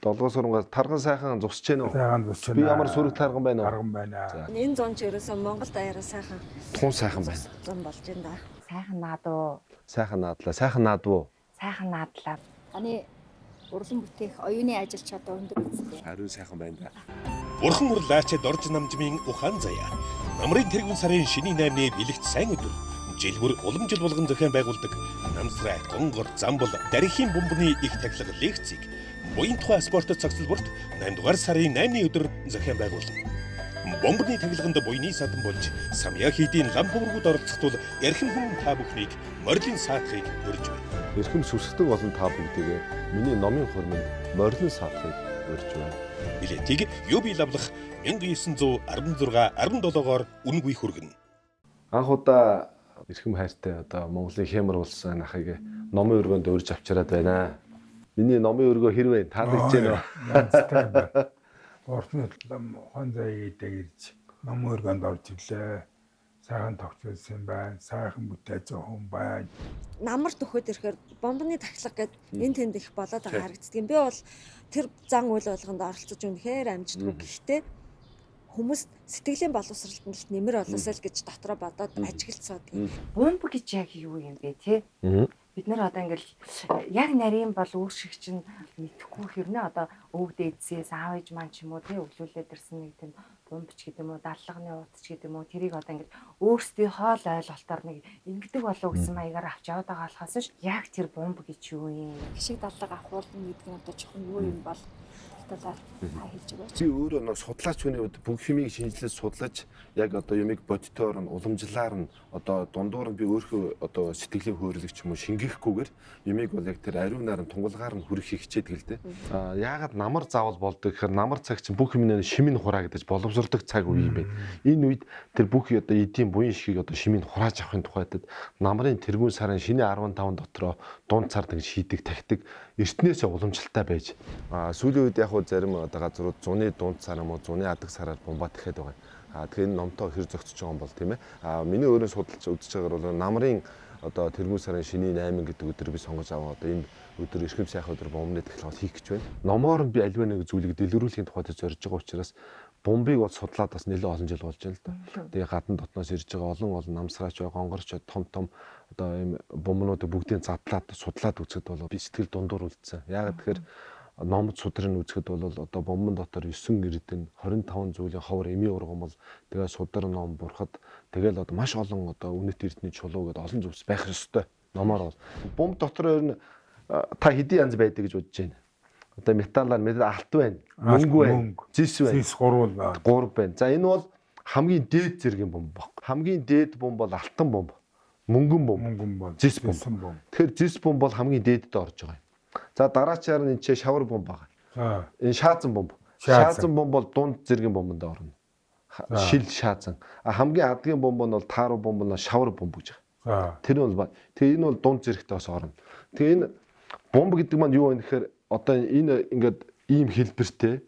долгоо сурамгаас тарган сайхан зусч гэнэ үү? Сайхан зусч байна. Би ямар сүрэг тарган байна уу? Тарган байна. Энэ зон ч ерөөсөө Монгол даяараа сайхан Тун сайхан байна. зон болж байна да. Сайхан наад уу. Сайхан наадлаа. Сайхан наадвуу. Сайхан наадлаа. Таны урлан бүтээх оюуны ажил чадвар өндөр үстэй. Хариу сайхан байна да. Бурхан урлаачд орж намжмын ухаан заяа. Намрын тэргүүн сарын шинийн 8-ны бэлэгт сайн өдөр. Жилбэр улам жил болгон зохион байгуулдаг намсрай, гонгор, замбал, дарихийн бомбны их тахилга лекцийг буян тухай спортод цогцлборт 8 дугаар сарын 8-ны өдөр зохион байгуулна. Бомбны тахилганд буйны садан болж самья хийдийн лам хөвргүүд оролцохтул эрхэм хүн та бүхнийг морилын саатахыг урьж байна. Эрхэм сүсгдэг болон та бүгдээ миний номын хормонд морилон саатахыг урьж байна. Билетийг UB лавлах 1916-17-оор үнгүй хүргэнэ. Анх удаа эрхэм хайртай одоо Монголын хямар улсын ахыг номын өргөнд урьж авчираад байна. Миний номын өргөө хэрвээ таалагдж байна уу? Орчны хон заяадаг ирж номын өргөнд орж ирлээ. Сайхан тогтсон байна. Сайхан бүтээц хүн байна. Намар төхөд ирэхээр бомбны тахилга гэдэг энэ тэнд их болоод байгаа харагддаг юм. Би бол тэр зан үйл болгонд оролцож үнэхээр амждаггүй. Гэхдээ хүмүүс сэтгэлийн боловсролтод л нэмэр болоосай л гэж дотроо бодоод ажиглцаад юм. Бомб гэж яг юу юм бэ те? Бид нар одоо ингээл яг нарийн бол үүр шиг чинь мэдхгүй хэрнээ одоо өвөг дээдсээс аав ээж маань ч юм уу те өглөөлээд ирсэн нэг тийм бомбч гэдэг юм уу даллагны уудч гэдэг юм уу тэрийг одоо ингээл өөрсдийнхөө л ойлголтоор нэг ингэдэг болов гэсэн маягаар авч яваад байгаа болохоос ш яг тэр бомб гэж юу юм? Гişиг даллага авахулна гэдэг нь одоо жоохон юу юм бол талаар хэлж байгаа. Би өөрөө нэг судлаач хүний үед бүх химийг шинжилж судлаж яг одоо юмыг бодитоор нь уламжлаар нь одоо дундуур нь би өөрөө одоо сэтгэлийн хөөрөлгч юм уу шингээхгүйгээр юмыг бол яг тэр ариунаар нь тунгалгаар нь хүрэх хичээдэг л дээ. Яагаад намар заавал болдог гэхээр намар цаг чинь бүх юмны шимийн хураа гэдэг боловсролдог цаг үе юм байна. Энэ үед тэр бүх одоо эдийн буян шгийг одоо шимийн хурааж авахын тухайд намрын тэргүүн сарын шинэ 15 дотроо дунд цард гэж шийдэг тактик эртнээсээ уламжлалтай байж сүүлийн үед яг зарим одоо газрууд зуны дунд сар юм уу зуны адаг сараар бомбат гэхэд байгаа. Тэгэхээр энэ номтой хэр зөгцөж байгаа юм бол тийм ээ. Миний өөрөө судалж үзэж байгаагаар бол намрын одоо тэргүүн сарын шинийн 8 гэдэг өдөр би сонгож аваа. Одоо энэ өдөр эрхэм сайхан өдөр бомбны тахилгаан хийх гэж байна. Номоор нь би аливаа нэг зүйлийг дэлгэрүүлэхийн тухайд зорж байгаа учраас бомбыг бол судлаад бас нэлээд олон жил болж байна л да. Тэгээ гадна дотноос ирж байгаа олон намсраач, гонгорч, том одоо ийм бомбнуудыг бүгдийг задлаад судлаад үзэхэд бол би сэтгэл дундуур үлдсэн. Яагаад тэгэхээр номд судрын үзэхэд бол одоо бомбон дотор 9 эрдэн 25 зүйлийн ховор эми ургамал тэгээ судар ном бурхад тэгэл одоо маш олон одоо үнэт эрдний чулуу гэдэг олон зүйлс байх ёстой. Номоор бол бомб дотор ер нь та хэдийн янз байдаг гэж бодож байна. Одоо металлаар мэдээ алт байна, мөнгө байна, зис байна. Зис 3 байна. 3 байна. За энэ бол хамгийн дээд зэргийн бомб баг. Хамгийн дээд бомб бол алтан бомб, мөнгөн бомб, зис бомб. Тэгэхээр зис бомб бол хамгийн дээдэд орж байгаа юм. За дараачаар нь энэ шавар бомб байгаа. За энэ шаазан бомб. Шаазан бомб бол дунд зэргийн бомбонд орно. Шил шаазан. Хамгийн адгийн бомб нь бол тааруу бомб нь шавар бомб гэж байгаа. Тэр нь бол тэгээ энэ бол дунд зэрэгтэй бас орно. Тэгээ энэ бомб гэдэг маань юу вэ гэхээр одоо энэ ингээд ийм хэлбэртэй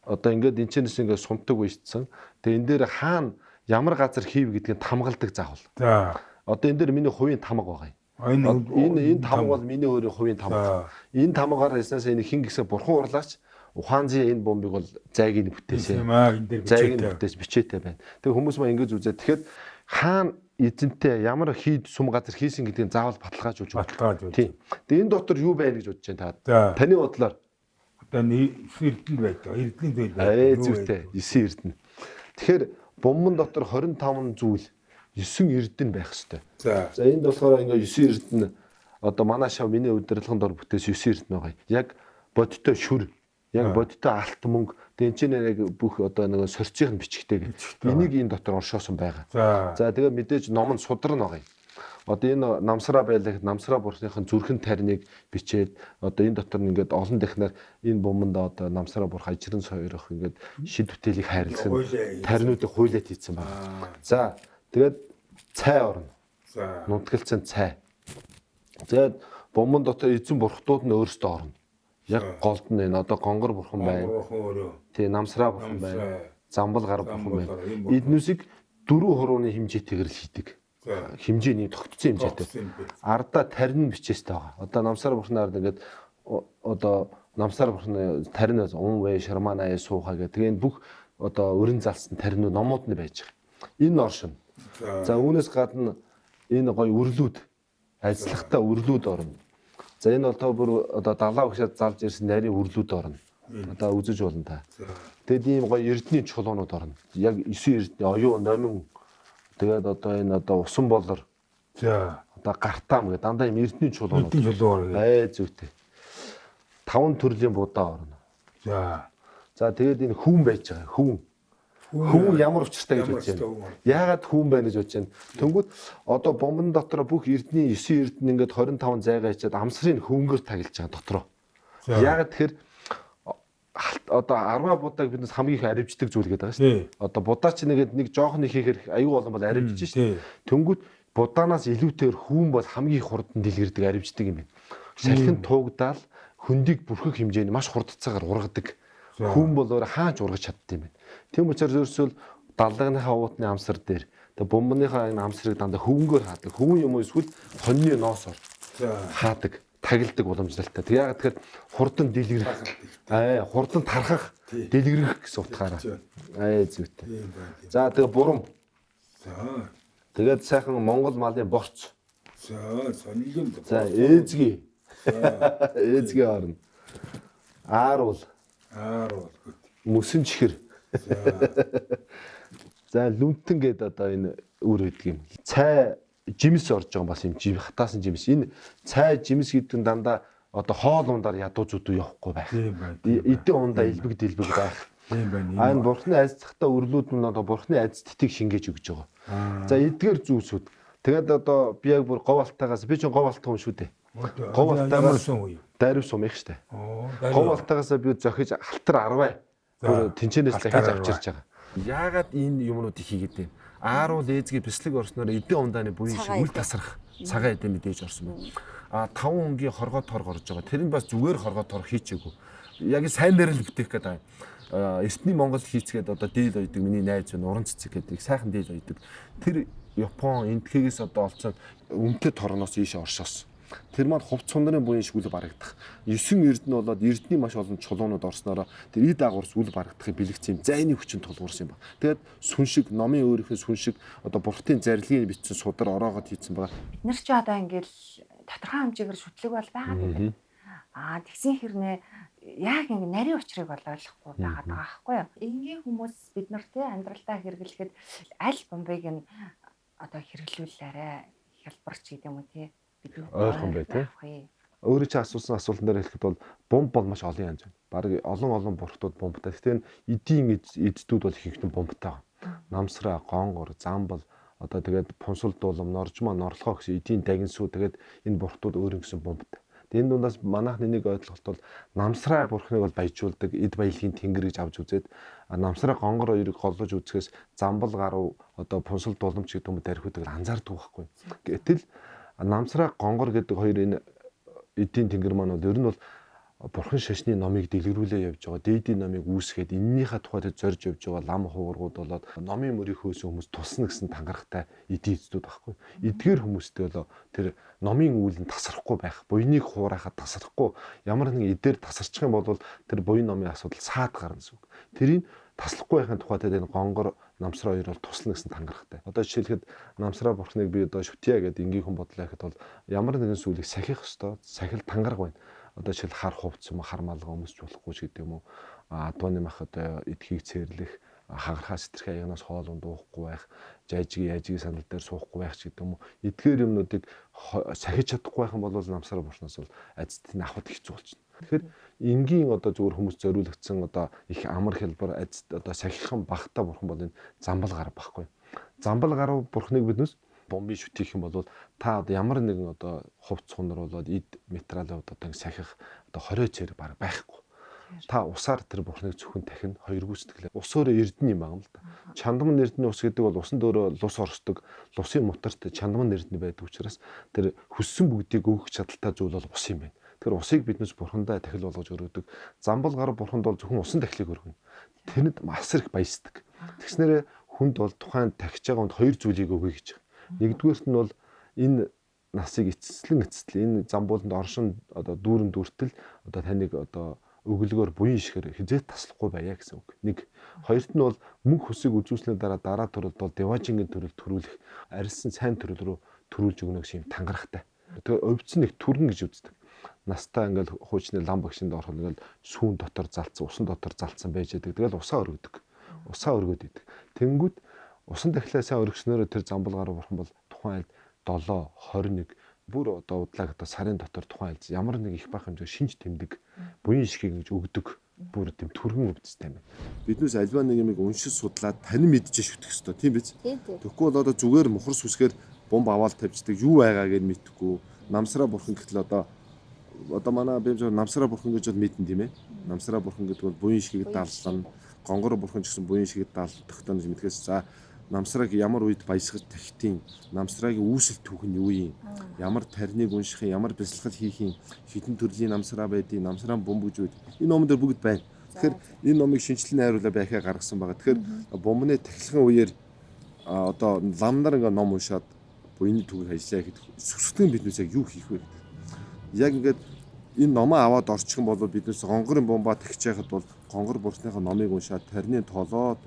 одоо ингээд энэчнээс ингээд сунтаг үйцсэн. Тэгээ энэ дээр хаана ямар газар хийв гэдгийг тамгалдаг заавал. За одоо энэ дээр миний хувийн тамга байгаа юм. Энэ тамга бол миний өөрийн хувийн тамга. Энэ тамгаар яснаас энэ хин гисэн бурхан урлаач ухаанзын энэ бомбыг бол зайгийг бүтээсэн. Зайгийг бүтээж бичээтэй байна. Тэгээ хүмүүс маа ингэж үзээ. Тэгэхээр хаана эзэнтэй ямар хийд сум газар хийсэн гэдгийг заавал баталгааж өгч байна. Тийм. Тэгээ энэ дотор юу байна гэж бодож байна та? Таны бодлоор одоо 9 эрдэнэ байдаг. Эрдэнэ зүйл байдаг. Зүйтэй 9 эрдэнэ. Тэгэхээр бомбон дотор 25 зүйл 9 эрдэнэ байх хэвээр. За энд болохоор ингээ 9 эрдэнэ одоо манай шав миний удирдлагын дор бүтээс 9 эрдэнэ байгаа. Яг бодиттой шүр, яг бодиттой алт мөнгө, тэнцэнэ яг бүх одоо нэг сорцын бичгтэй. Энийг энэ дотор оршоосон байгаа. За тэгээ мэдээж ном нь судар нь байгаа юм. Одоо энэ намсраа байлах намсраа бурхныхын зүрхэн тариныг бичээд одоо энэ дотор нь ингээд олон дахнаар энэ бомбонд одоо намсраа бурх ажирын сойрох ингээд шид бүтээлийг хайрлсан таринуудыг хуйлаад хийсэн байна. За тэгээд цай орно. За нутгалцсан цай. Тэгээд бомбон дотор эзэн бурхтууд нь өөрсдөө орно. Яг голд нь энэ одоо гонгор бурхан байна. Тий намсраа бурхан байна. Замбал гар бурхан байна. Эднүсийг 4 хурууны хэмжээтэйгээр л хийдэг. Хэмжээний тогтцсон хэмжээтэй. Ардаа тарин бичээстэй байгаа. Одоо намсраа бурхнаар ингээд одоо намсар бурхны таринаас Унвэ, Шарманаа, Сууха гэх тэгээ энэ бүх одоо өрн залсан таринууд номууд нь байж байгаа. Энэ оршин. За үүнээс гадна энэ гоё үрлүүд ажиллахтаа үрлүүд орно. За энэ бол бүр одоо далаа өгшөд залж ирсэн нарийн үрлүүд орно. Одоо үзэж болно та. Тэгэд ийм гоё эрдний чулуунууд орно. Яг 9 эрдний оюун номин тэгээд одоо энэ одоо усан болор. За Одоо гартаам гэдэг дандаа ийм эрдний чулуунууд. эрдэнэ чулуу. Зүйтэй. 5 төрлийн будаа орно. За тэгээд энэ хүн байж байгаа. Хүн ямар учиртай гэж бодож байна. Яагаад хүн байна гэж бодож байна. Тэнгүүд одоо бомбын дотор бүх эрдний 9 эрдэнэ ингээд 25 зайгаа ичээд амсрын хөнгөөр тагилж байгаа дотроо. Яагаад тэгэхээр одоо 10 будааг биднес хамгийн их аривждаг зүйл гэдэг байгаа шүү дээ. Одоо будаа ч нэг жоохон их хийхээр аюу болон бол аривжж шүү дээ. Тэнгүүд будаанаас илүүтэйгээр хүн бол хамгийн их хурдан дэлгэрдэг аривждаг юм байна. Салхинд туугдаал хөндийг бүрхэх хэмжээний маш хурдцаагаар ургадаг. Хүн бол өөр хаач ургаж чаддаг юм байна. Тийм учраас ерөөсөө даллагныхаа уутны амсар дээр тэгээ бомбныхаа энэ амсрыг дандаа хөвөнгөөр хаадаг. Хөвөн юм уу эсвэл хоньны ноосоор хаадаг, тагилдаг уламжлалтай. Тэг яагаад тэгэхээр хурдан дэлгэрэх, хурдан тархах, дэлгэрэх гэсэн утгаараа. Зүйтэй. За тэгээ бурам. Тэгээд сайхан Монгол малын борц. Сонирхолтой. За ээзги. Ээзги орно. Ааруул. Мөсөн чихэр. За лүнтэн гэдэг одоо энэ үр өгдөг юм. Цай жимс орж байгаа бас юм хатаасан жимс. Энэ цай жимс гэдэг нь дандаа одоо хоол ундаар ядуу зүдүү явахгүй байх. Эдэн ундаа илбэг дэлбэг байх. Энэ бурхны айцтахтаа өрлүүд нь одоо бурхны айц тэтгийг шингээж өгч байгаа. За эдгээр зүйлсүүд. Тэгээд одоо би яг бүр говалтаагаас би ч говалт хүн шүү дээ. Говалтаагаас дайрав сум их штэ. Говалтаагаас би зохиж халтар 10. Бүр тэнчэнээс дахиж авч ирж байгаа. Яагаад энэ юмнуудыг хийгээд байна? Ааруул ээзгийн бэслэг орсноор эдэн ундааны буян шиг үл тасрах цагаан эдэн мэдээж орсон байна. 5 өнгийн хоргоо торг орж байгаа. Тэр нь бас зүгээр хоргоо торг хийчихээгүй. Яг сайн дээр л бүтээх гэдэг. Эртний Монгол хийцгээд одоо дийл ойдаг миний найз байна. Уран цэцэг гэдэг сайхан дийл ойдаг. Тэр Япон энтхэгээс одоо олцоод өмтөд торноос ийшээ оршоос. Тэр маань хувц сундрын буян шиг үл барагдах. 9 эрдэнэ болоод эрдний маш олон чулуунууд орсноор тэр ид агуурс үл барагдахыг бэлэгцсэн юм. Зайны хүчин тулгуурсан юм ба. Тэгээд сүн шиг номын өөрийнхөө сүн шиг одоо бурхтын зарилгыг бичсэн судар ороогод хийцэн байгаа. Бид нар ч одоо ингээл тодорхой хэмжээгээр шүтлэг бол байгаа гэдэг. Тэгсэн хэрнээ яг ингэ нарийн учрыг бол ойлгохгүй байгаа байхгүй юу? Энгийн хүмүүс бид нартэй амьдралдаа хэрэглэхэд аль бомбыг нь одоо хэрэглүүлээрэ хялбарч гэдэг юм уу тий? Ойрхон бай тий. Өөрөө чи асуусан асуултан дээр хэлэхэд бол бомб бол маш олон янз байна. Бараг олон бурхтууд бомбтай. Гэхдээ эдийн эддүүд бол ихэнх нь бомбтай. Намсраа, гонгор, замбал одоо тэгээд пунсал дуулам, норжмаа, норлохоо гэсэн эдийн дагинсуу тэгээд энэ бурхтууд өөр гэсэн бомбтай. Тэгээд энэ дундаас манайх нэг ойлголт бол намсраа бурхныг бол баяжуулдаг, эд баялагын тэнгэр гэж авч үзээд намсраа гонгор хоёрыг голлож үзэхээс замбал гаруй одоо пунсал дууламч гэдэг юм дарихудаг анзаардаг байхгүй. Гэтэл намсраа гонгор гэдэг хоёр энэ эдийн тэнгэр маань бол ер нь бол бурхан шашны номыг дэлгэрүүлээ явж байгаа. Дээдийн номыг үүсгээд эннийхээ тухайд зорж явж байгаа лам хуургууд болоод номын мөрийг хөөсөн хүмүүс тусна гэсэн тангарахтай эдийн эцдүүд байхгүй. Эдгээр хүмүүстэй бол тэр номын үйл нь тасрахгүй байх, буйныг хуурахад тасрахгүй, ямар нэгэн эдээр тасарчих юм бол тэр буян номын асуудал саад гарна гэсэн үг. Тэрийг таслахгүй байхын тухайд энэ гонгор намсраа хоёр бол туслана гэсэн тангарахтай. Одоо жишээлхэд намсраа бурхныг би одоо шүтья гэдэг энгийн хүн бодлоо гэхэд бол ямар нэгэн зүйлийг сахих ёстой, сахил тангараг байна. Одоо жишээл хар хувц юм, хар малгай өмсч болохгүй ч гэдэг юм уу. Адууны мах одоо эдхийг цээрлэх, хагархаа сэтэрхий ягнаас хоол унд уухгүй байх, яжгийн сандал дээр суухгүй байх ч гэдэг юм уу. Эдгээр юмнуудыг сахиж чадахгүй байх юм бол намсраа бурхнаас бол айцтын авахд хэцүү болчихно. Тэгэхээр энгийн одоо зүгээр хүмүүс зориулагдсан одоо их амар хэлбэр айц одоо сахихан багтаа бурхан бол энэ замбал гар багхгүй. Замбал гаруй бурхныг биднээс бомбын шүтэх юм бол та одоо ямар нэгэн одоо хувц сунар болоод эд материалууд одоо сахих одоо 20 цээр баг байхгүй. Та усаар тэр бурхныг зөвхөн дахин хоёр гүйцэтгэлээ. Ус өөрөө эрдэнэ юм аа л да. Чандман эрдэнэ ус гэдэг бол усан дөөрөө лус орсдог, лусын мутарт чандман эрдэнэ байдаг учраас тэр хүссэн бүгдийг өгөх чадaltaй зүйл бол ус юм байна. Тэр усыг биднээс бурхандаа дахил болгож өргөдөг. Замбал гар бурханд бол зөвхөн усан дахилыг өргөнө. Тэрэнд масар их баясдаг. Тэгснээрээ хүнд бол тухайн тахиж байгаа хүнд хоёр зүйлийг өгье гэж. Нэгдүгээрт нь бол энэ насыг эцэслэн энэ замбууланд оршин одоо дүүрэн дүртэл одоо таныг одоо өглөөгөр буян шигээр хизээ таслахгүй байя гэсэн үг. Нэг. Хоёрт нь бол мөнх хүсийг үзүүлснээр дараа төрөлд бол деважингийн төрөл төрүүлэх арилсан сайн төрөл рүү төрүүлж өгнө гэсэн юм тангарахтай. Тэгээ овцсон нэг түргэн гэж үздэг. Настаа ингээл хуучны лам багшинд ороход ингээл сүүн дотор залцсан, усан дотор залцсан байж байдаг. Тэгэл усаа өргөдөг. Усаа өргөд идэг. Тэнгүүд усан дахлаа сайн өргөснөөрөө тэр замбалгаар бурхан бол тухайн айлд 7, 21 бүр одоо удлаг одоо сарын дотор тухайн айлд ямар нэг их бах хэмжээ шинж тэмдэг буян шигийг ингэж өгдөг. Бүр тийм түргэн өвдстэй юм. Биднээс альва нэг юмыг уншиж судлаад тань мэдчихэж шүтэх ёстой. Тийм биз? Тэгэхгүй бол одоо зүгээр мухар сүсгээр бомб аваад тавьждаг юу байгааг нь мэдэхгүй. Намсраа бурхан гэтэл одоо манай бимж намсраа бурхан гэж бол мэдэн тийм ээ. Намсраа бурхан гэдэг бол буян шигийг дааллан, гонгор бурхан ч гэсэн буян шигийг даалдахтаа гэж мэдгээс за намсрааг ямар үед баясгаж тахтیں۔ Намсраагийн үүсэл түүх нь юу юм? Ямар тарныг унших юм, ямар бясалгал хийх юм, хитэн төрлийн намсраа байдгийг, намсраа бомб гэж үү. Энэ номон дээр бүгд байна. Тэгэхээр энэ номыг шинжилэн найруулаад байхаа гаргасан байгаа. Тэгэхээр бомбны тахилгын үеэр одоо ламнар ингээ ном уншаад буйны түүхийг ажиллаа гэхэд сүсгэн биднээс яг юу хийх вэ? Яг ингээд энэ номоо аваад орчих юм бол биднээс гонгорын бомбаа тахиж яхад бол гонгор бурсныхаа номыг уншаад тарны толоод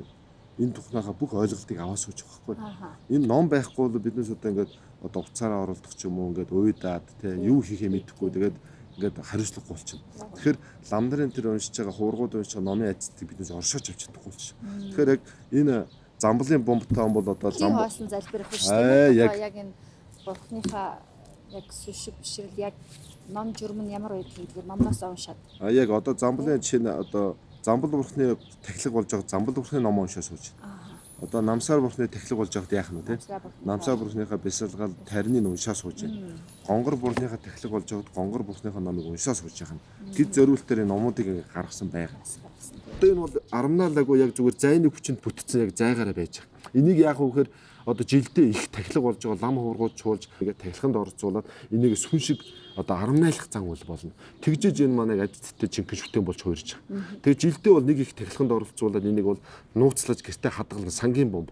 энэ тухнахаа бүх ойлголтыг аваад сууж байгаа байхгүй. Энэ ном байхгүй бол биднээс одоо ингээд одоо уцаараа оруулах ч юм уу ингээд уйдаад те юу хийхээ мэдэхгүй тэгээд ингээд хариуцлагагүй болчихно. Тэгэхээр ламдрын тэр уншиж байгаа хуургууд уншиж байгаа номын айцтыг биднээс оршооч авч чадахгүй болчих. Тэгэхээр яг энэ замблын бомбтой он бол одоо зам хоосон залбирах биш тийм. Яг энэ бурхныхаа яг сүшиг бишрэл яг ном журам нь ямар үед хийдэг номноос уншаад. Яг одоо замблын чинь одоо замбал бурхны тахилга болж байгаа замбал бурхны ном уншаа сууж. Одоо намсаар бурхны тахилга болж байгаад яах нь те? Намсаар бурхныхаа бясалгал тарныг уншаа сууж. Гонгор бурхныхаа тахилга болж байгаад гонгор бурхныхаа номыг уншаа сууж яах нь. Гэд зориултаар номуудыг гаргасан байгаа. Одоо энэ бол арамнаалаггүй яг зүгээр зайны хүчинд бүтцэн яг зайгаараа байж байгаа. Энийг яах вэ гэхээр одоо жилдээ их тахилга болж байгаа лам хуургууд чуулж ингээд тахилганд орцуулаад энийг сүн шиг одоо арамнайлах зан үйл болно. Тэгжээж энэ манай адиттэй жинхэнэ шүтэн болж хуурж байгаа. Тэгээ жилдээ бол нэг их тахилганд оролцуулаад энийг бол нууцлаж гэртээ хадгална сангийн бомб.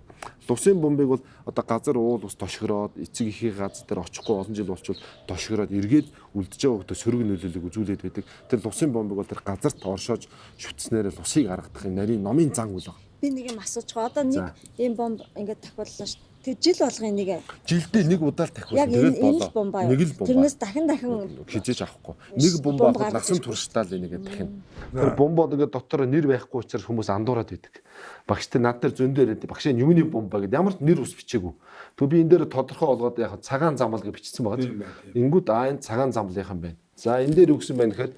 Лусын бомбыг бол одоо газар уул ус тошгироод эцэг ихийн газар дээр очихгүй олон жил болчихвол тошгироод эргээд үлдэж байгаа хөтө сөрөг нөлөөлөг үзүүлээд байдаг. Тэр лусын бомбыг бол тэр газарт оршоож шүтснээр лусыг гаргадах юм нарийн номын зан үйл байна. Би нэг юм асууж байгаа. Одоо нэг ийм бомб ингээд тахиуллаа шүү. Тэг жил болгын нэг жилдээ нэг удаа л тахиулна. Тэгэл болоо. Нэг л бомб. Тэрнээс дахин хизээж авахгүй. Нэг бомб аваад насан туршдаа л энийг дахин. Тэр бомбод ингээд дотор нэр байхгүй учраас хүмүүс андуураад байдаг. Багштай над дээр зөн дээр багшаа юуны бомб ба гэд ямар ч нэр ус бичээгүй. Тэгвэл би энэ дээр тодорхой олгоод яг цагаан замбал гэж бичсэн байгаа. Ингүүд энэ цагаан замблынхан байна. За энэ дээр юу гэсэн байна гэхээр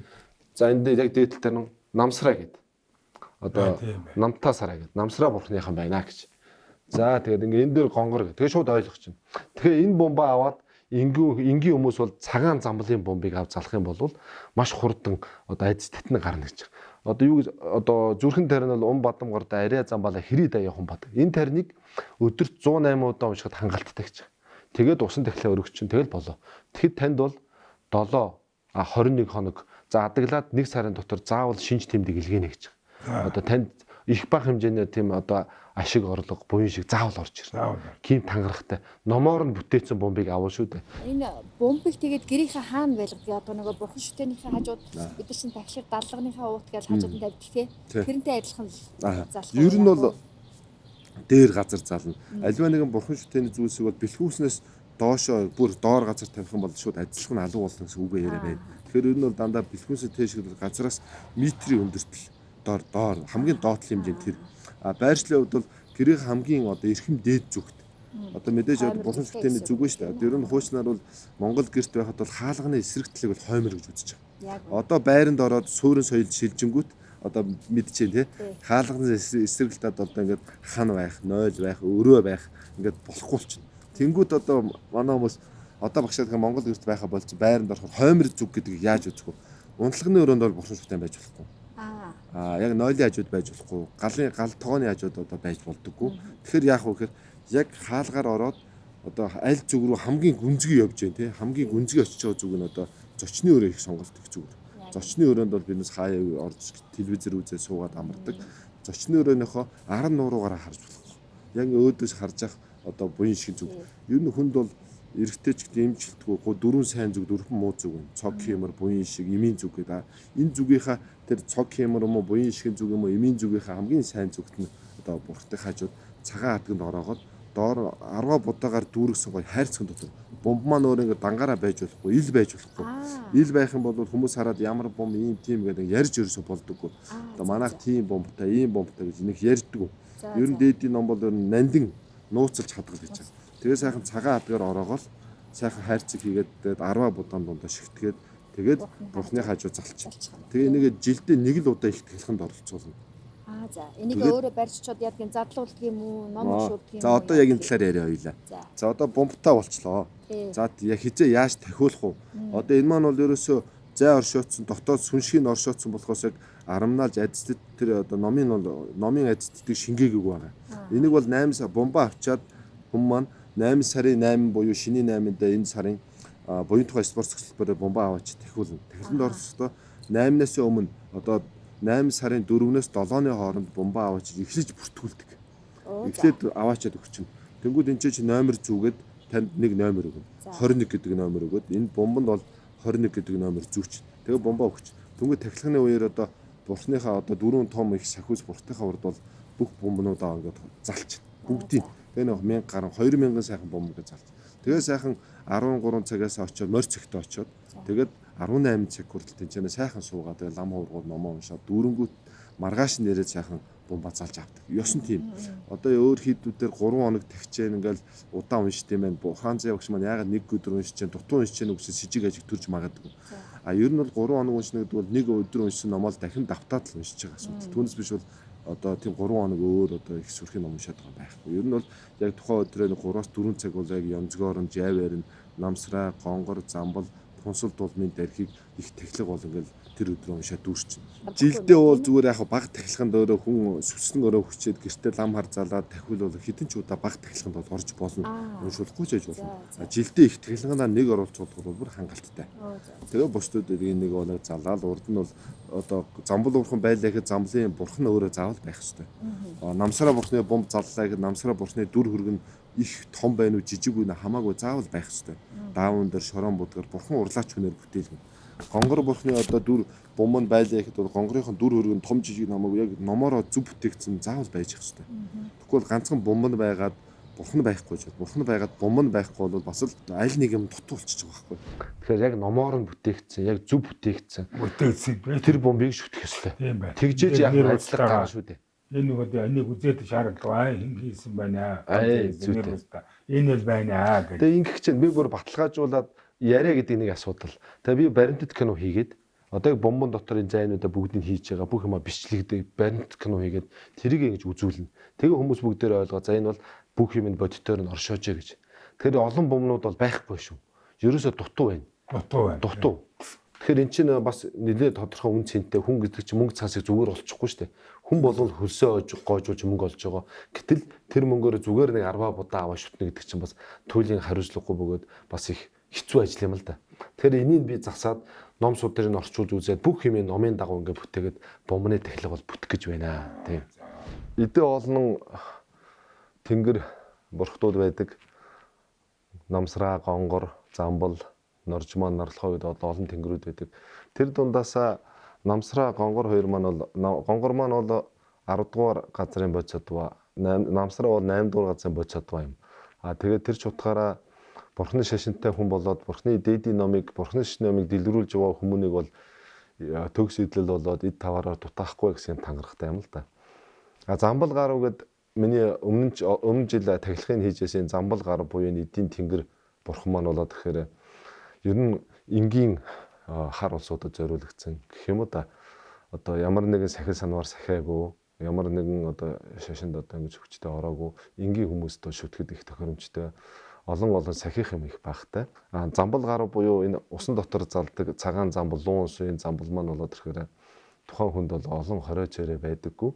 за энэ дээр яг дээдл дээр намсраа гэдэг. Одоо намтаа сараа гэдэг. Намсраа бурхныхан байна гэж. За тэгээд ингээ энэ дээр гонгор гэх. Тэгээ шууд ойлгох чинь. Тэгэхээр энэ бомбаа аваад энгийн хүмүүс бол цагаан замблын бомбыг авч залах юм бол маш хурдан одоо айдас татна гарна гэж. Одоо юу гэж одоо зүрхэн тарин бол бадам гордоо арай замбалаа хэрий даа явах бат. Энэ тарныг өдөрт 108 удаа уншихад хангалттай гэж. Тэгээд усан тахлаа өргөч чинь тэгэл болоо. Тэгэхэд танд бол 21 хоног за адаглаад 1 сарын дотор заавал шинж тэмдэг илгээнэ гэж. Одоо танд их бага хэмжээний тийм одоо ашиг орлого буян шиг заавал орж ирнэ. Ким тангарахтай. Номоор нь бүтээсэн бомбыг авах шүү дээ. Энэ бомбыг тэгээд гэрийнхээ хаана байлгадаг? Одоо нөгөө бурхан шүтэнийхээ хажууд бид нар чинь тахилга даалганыхаа уут гэж хажууд нь тавьдаг тий. Тэрнтэй адилхан залах. Ер нь бол дээр газар зална. Аливаа нэгэн бурхан шүтэний зүйлсийг бол бэлхүүснээс доошоо бүр доор газар тавих юм бол шууд ажиллах нь алуу болно гэсэн үгээ яриа байна. Тэгэхээр ер нь бол дандаа бэлхүүсээ тийшгэл газараас метрийн өндөртөл доор хамгийн доотлол хэмжээнд тэр байршлын хувьд бол гэрийн хамгийн одоо эрхэм дээд зүгт одоо мэдээж бурхан шүтэний зүг шүү дээ. Тэр нь хуучнаар бол Монгол гэрт байхад бол хаалганы эсрэг талыг бол хоймор гэж үзэж байгаа. Одоо байранд ороод суурин соёл шилжингүүт одоо мэдчихээн тий. Хаалганы эсрэг талд одоо ингээд хан байх, нойл байх, өрөө байх ингээд болохгүй болчихно. Тэнгүүд одоо манай хүмүүс одоо багшаа гэх Монгол гэрт байхаа болчих байранд ороход хоймор зүг гэдгийг яаж үзэх вэ? Унтлагын өрөөнд бол бурхан шүтэн байж болохгүй. Яг нойлын хажууд байж болохгүй. Гал тогооны хажууд одоо байж болдоггүй. Тэгэхээр яах вэ гэхээр яг хаалгаар ороод одоо аль зүг рүү хамгийн гүнзгий явж जैन тий. Хамгийн гүнзгий очиж байгаа зүг нь одоо зочны өрөө их сонголт их зүгээр. Зочны өрөөнд бол биднес хаяа орж телевизээр үзээ суугаад амардаг. Зочны өрөөнийхөө 10 нууруугаараа харж болох. Яг өөдөөс харж явах одоо буян шиг зүг. Ер нь хүнд бол эрэгтэй ч гэдэг имжилтгүй дөрвөн сайн зүг дөрвөн муу зүг байна. Цог хэмэр буян шиг эмийн зүг гэдэг. Энэ зүгийнхаа тэр цог хэмэр юм уу буян шиг зүг юм уу эмийн зүгийнхаа хамгийн сайн зүгт нь одоо бурхтай хажууд цагаан хадганд ороогоод доор 10 будаагаар дүүргсэн гоё хайрцаг дотор бомб маань өөр ингэ дангаараа байж болохгүй, ил байж болохгүй. Ил байх юм бол хүмүүс хараад ямар бомб ийм тийм гэдэг ярьж ерөөсө болдоггүй. Одоо манайх тийм бомбтай, ийм бомбтай гэж нэг ярьдаггүй. Ер нь дээдийн ном бол ер нь нандин нууцлж хадгал гэж байна. Тэгээ сайхан цагаан хадгаар ороогоол сайхан хайрцаг хийгээд тэгээд 10 будаан дундаа шигтгээд тэгээд бурхны хажуу залчих. Тэгээ энийг жилдээ нэг л удаа их тахилханд оролцуулна. За энийг өөрөө барьччод ядгийн задлуулдаг юм уу, ном уншуулдаг юм уу? За одоо яг энэ талаар яриа хоёлаа. За одоо бомбтай болчлоо. За яг хизээ яаж тахиулах уу? Одоо энэ маань бол ерөөсөө зай оршоодсон, дотоод сүншгийн оршоодсон болохоос яг арамнаалж адистд тэр одоо номын адистдыг шингээгээгүй байгаа. Энийг бол 8 сар бомба авчаад хүмүүс маань 8 сарын 8 буюу шинийн 8-нд энэ сарын буян тухай спорт цогцлбороор бомба аваач тахиулна. Тахиланд орсохдоо 8-наас өмнө одоо 8 сарын 4-өөс 7-ны хооронд бомба аваач эхлэж бүртгүүлдэг. Эхлээд аваачаад өгч юм. Тэнгүүд энэ чинь номер зүүгээд танд нэг номер өгнө. 21 гэдэг номер өгөөд энэ бомбонд бол 21 гэдэг номер зүүч. Тэгээ бомба өгч. Тэнгүүд тахилганы үеэр одоо бурхныхаа одоо дөрвөн том их сахиус бурхтайхаа урд бол бүх бомбнуудаа ингээд залч. Бүгдийн. Тэгээ нэг 1000 гаруй 2000 сайхан бомб гэж залч. Тэгээ сайхан 13 цагаас очоод морь цогтой очоод тэгээд 18 цаг хүртэл тэнцэнэ сайхан суугаад тэгээ лам хуургууд номоо уншаад дүүрэнгүүт маргааш нэрээ сайхан бомба залж авдаг. Ёсон тийм. Одоо өөр хийдүүдээр 3 хоног тагчээн ингээл удаан уншд юм байна. Ухаан зай багш маань ягаад нэг өдөр уншиж чинь дутуу уншиж чинь үгсээ сижиг ажиг төрж магадгүй. А ер нь бол 3 хоног уншна гэдэг бол нэг өдөр уншсан номоо дахин давтаад л уншиж байгаа асуудал. Түүнээс биш бол одоо тийм 3 хоног өөр одоо их сүрхийн ном уншаад байгаа байхгүй. Ер нь бол яг тухайн өдрөө 3-аас 4 цаг бол яг янзгоор нь жавэр нь намсраа, гонгор, замбал, пунсал дулмын дархийг их тахилга бол ингээл тэр өдрөө уншаад дүүрчин. Жилдээ бол зүгээр яг баг тахилганд өөрөө хүн сүсгэн өрөө хүчээд гэртээ лам хар залаад тахиул бол хэдэн ч удаа баг тахилганд бол орж болно. Уншуулахгүй ч ажил болно. Жилдээ их тахилгандаа нэг оруулцуулах бол бүр хангалттай. Тэгээ бусдуудыг нэг бол залаад урд нь бол одоо замбал уурхан байлаа гэхэд замблын бурхан өөрөө заавал байх ёстой. Намсраа бурхны бомб заллаа гэхэд намсраа бурхны дүр хөргөн их том байна уу жижиг үнэ хамаагүй заавал байх ёстой. Даавн дээр шорон будгаар бурхан урлаач хүнээр бүтээлгэн. Гонгор бурхны одоо дүр бомбонд байлаа гэхэд бол гонгорынхон дүр хөргөн том жижиг хамаагүй яг номороо зөв бүтээгдсэн заавал байж ёстой. Тэгвэл ганцхан бомбонд байгаад бурхан байхгүй ч бурхан байгаад бомбонд байхгүй бол бас л аль нэг юм дутуулчих байгаа байхгүй. Тэгэхээр яг номоор нь бүтээгдсэн, яг зөв бүтээгдсэн. Тэр бомбыг шүтэх ёстой. Тэгжээж яг ажиллах гараа шүү дээ. Энэ нөгөө энийг үзээд шаардлагатай хин хийсэн байна. Энэ л байна гэж. Тэгээ ингэх чинь би бүр баталгаажуулаад яриа гэдэг нэг асуудал. Тэгээ би баримтат кино хийгээд одоо бомбон дотор энэ зайнуудаа бүгдийг хийж байгаа бүх юма бичлэгдээ баримтат кино хийгээд тэрийг ингэж үзүүлнэ. Тэгээ хүмүүс бүгдээр ойлгоо. За энэ бол бүх юм бодитоор нь оршоож гэж. Тэгэхээр олон бомбнууд бол байхгүй шүү. Ерөөсө дутуу байна. Дутуу. Тэгэхээр эн чинь бас нэлээд тодорхой үн цэнтэй хүн гэдэг чинь мөнгө цаасыг зүгээр олчихгүй шүү дээ. Хүн болгол хөлсөө гоожуулж мөнгө олж байгаа. Гэтэл тэр мөнгөөр зүгээр нэг 10 будаа аваа шүтнэ гэдэг чинь бас туйлын хариуцлагагүй бөгөөд бас их хэцүү ажил юм л да. Тэгэхээр энийг би засаад ном судрыг орчуулж үзээд бүх юм номын дагуу ингээд бүтээгээд бомбны тахилга бол бүтэх гэж байна. Тийм. Эдээ олон тэнгэр бурхтууд байдаг. Намсраа, гонгор, замбал, норжмон, нарлахоо гэдэг олон тэнгэрүүд байдаг. Тэр дундаасаа намсраа, гонгор хоёр маань бол гонгор маань бол 10 дугаар газрын бодисодва, намсраа бол 8 дугаар газрын бодисодва юм. Тэгээд тэр ч утгаараа бурхны шашинтай хүн болоод бурхны дээдийн номыг, бурхны шашны номыг дэлгэрүүлж яваа хүмүүнийг бол төгс идэл болоод эд таваараар дутаахгүй гэсэн тангарахтай юм л да. Замбал гарав гэд миний өмнө жил тахилгыг хийжсэн замбал гарав буюу эдийн тэнгэр бурхан маань болоод тэгэхээр ер нь энгийн хар улсуудад зориулагдсан гэх юм уу да. Одоо ямар нэгэн сахил санвар сахиагүй, ямар нэгэн одоо шашинд одоо ингэж хүчтэй ороогүй энгийн хүмүүст шүтгэд их тохиромжтой олон сахих юм их багтай. Замбал гарав буюу энэ усан дотор залдаг цагаан замбал, луун усын замбал маань болоод ирэхээр тухайн хүнд бол олон хорой царай байдаггүй.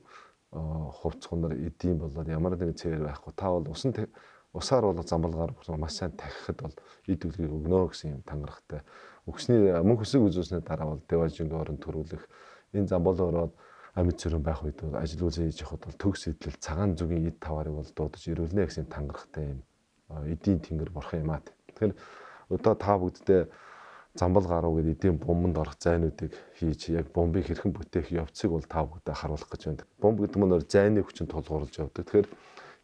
Хувцгонор эдийн болоод ямар нэгэн цэвэр байхгүй. Та бол усаар бол замбалгаар маш сайн тахихад бол эд үлгийг өгнө гэсэн юм тангарахтай. Өгсний мөнх өсөг үзүүлснээр дараа бол деважингийн орон төрүүлэх энэ замбал ороод амьд цэрэн байх үед бол ажил үзээ хийж явахад бол төгс идэл цагаан зүгийн эд таваарыг бол дуудаж ирүүлнэ гэсэн тангарахтай юм эдийн тэнгэр бурхан юм аа. Тэгэхээр одоо та бүгддээ замбал гаруу гэдэг эдийн бомбонд орох зайнуудыг хийж яг бомбыг хэрхэн бүтээх явцыг бол та бүгдээ харуулах гэж байна. Бомб гэдэг нь зайны хүчин тулгуурлаж явдаг. Тэгэхээр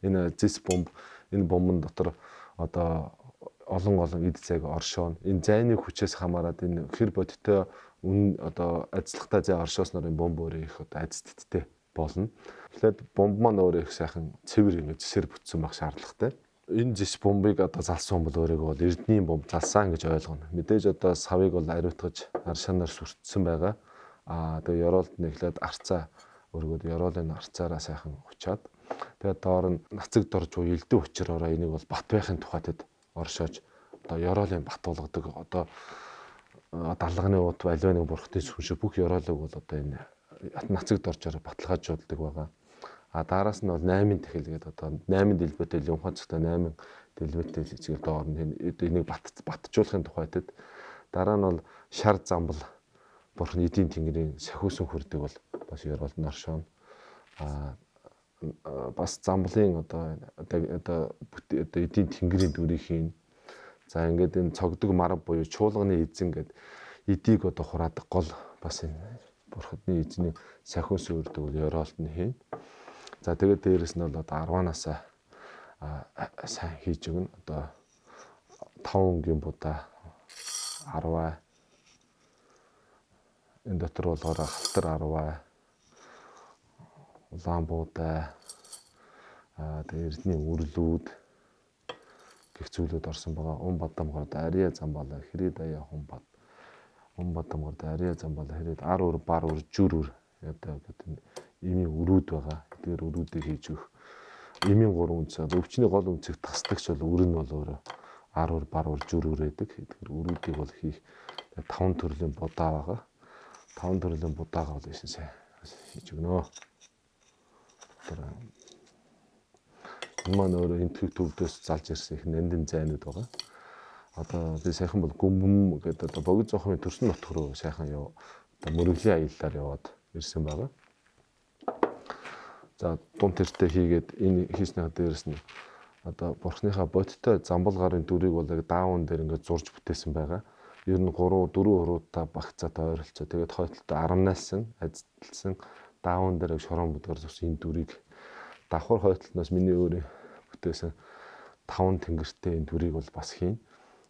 энэ зис бомб, энэ бомбон дотор одоо олон эд зайг оршоон. Энэ зайны хүчээс хамаарат энэ хэр бодиттой одоо ажиллахтай зай оршоосноор энэ бомб өөрөө их одоо айцтдтэй болно. Тэгэхээр бомб маань өөрөө их сайхан цэвэр ингэ зэсээр бүтсэн байх шаардлагатай. Энэ зис бомбыг одоо залсан бол өөрийгөө бол эрдний бомб залсан гэж ойлгоно. Мэдээж одоо савыг бол ариутгаж аршаанаар сүртсэн байгаа. Тэгээ ёроолд нэглээд арцаа өргөд ёроолын арцаараа сайхан учаад тэгээд доор нь нацаг дорж буй элдэн учраараа энийг бол бат байхын тухайтад оршоож одоо ёроолын бат болгодог. Одоо далганы ут аливаа нэг бурхтын сүн шиг бүх ёроолыг бол одоо энэ нацаг доржоор баталгаажуулдаг байгаа. Daarаас нь бол 8 тэхэл гэдэг одоо 8 дэлбэтэй юмхан цогтой 8 дэлбэтэй зэгээр доор нь энийг батжуулахын тухайтад дараа нь бол шар замбал бурхан эдийн тэнгэрийн сахиусан хүрдэг бол бас ёроолд нь оршооно. Бас замблын одоо эдийн тэнгэрийн дүрийн за ингээд энэ цогдөг марав буюу чуулганы эзэн гэдэг эдийг одоо хураадаг гол бас энэ бурхадны эзний сахиус үрдэг ёроолт нь хийн. За тэгээд дээрэс нь бол одоо 10-аас сайн хийж өгнө. Одоо 5 өнгийн будаа 10 энэ дотор болгоор халтар 10 улаан буудаа тэгээд эрдний үрлүүд гэх зүйлүүд орсон байгаа. Бадамгорд ария замбала хэрэг даяа бадамгорд ария замбала хэрэг ар өр бар өр жүр өр одоо гэдэг имийн өрүүд байгаа. Тэгэхээр өрүүдийг хийж өгөх. Имийн 3 үнц. Өвчний гол үнцийг тасдагч бол өр нь бол өөрөө ар өр бар өр жүр өр гэдэг. Тэгэхээр өрүүдийг бол хийх 5 төрлийн будаа байгаа. 5 төрлийн будаага бол ийсэн хийж өгнө. Энэ маань өөрөө энтхэг төвдөөс залж ирсэн их нандин зайнууд байгаа. Одоо би сайхан бол гүмбэм гэдэг одоо богино зохиомын төрсөн нутг руу сайхан одоо мөрөглийн аяллаар яваад ирсэн байгаа. За дунд тэртээ хийгээд энэ хийснийхаа дээрээс нь одоо бурхныхаа бодиттой замбал гарын дүрийг бол яг даавн дээр ингээд зурж бүтээсэн байгаа. Ер нь 3 4 хуруутай багцаатай ойролцоо. Тэгээд хойтлолтой арамнаасан, ажилтсан даавн дээр шорон бүдгээр зурсан энэ дүрийг давхар хойтлолноос миний өөрөө бүтээсэн 5 тэнгэртэй энэ дүрийг бол бас хийн.